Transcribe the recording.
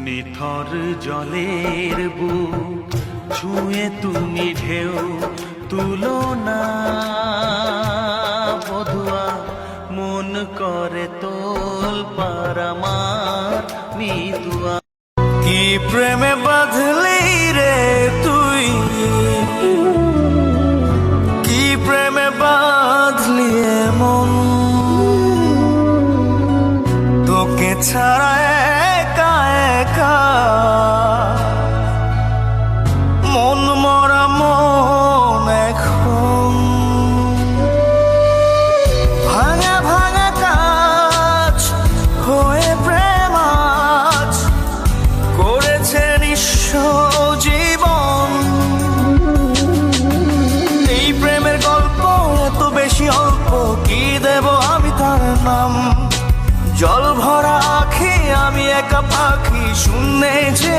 নিথর জলের বুক ছুঁয়ে তুমি ঢেউ তুলো না বধুয়া, মন করে তোল পার আমার নিতুয়া। কি প্রেমে বাঁধলি রে তুই, কি প্রেমে বাঁধলি মন, তোকে ছাড়া একা একা মন মরা মন এখন। ভাঙা ভাঙা কাজ হয়ে প্রেম আজ করেছে নিঃস্ব জীবন। এই প্রেমের গল্প এত বেশি অল্প, কি দেব আমি তার নাম। জল ভরা আঁখি আমি একা পাখি, শূন্যে যে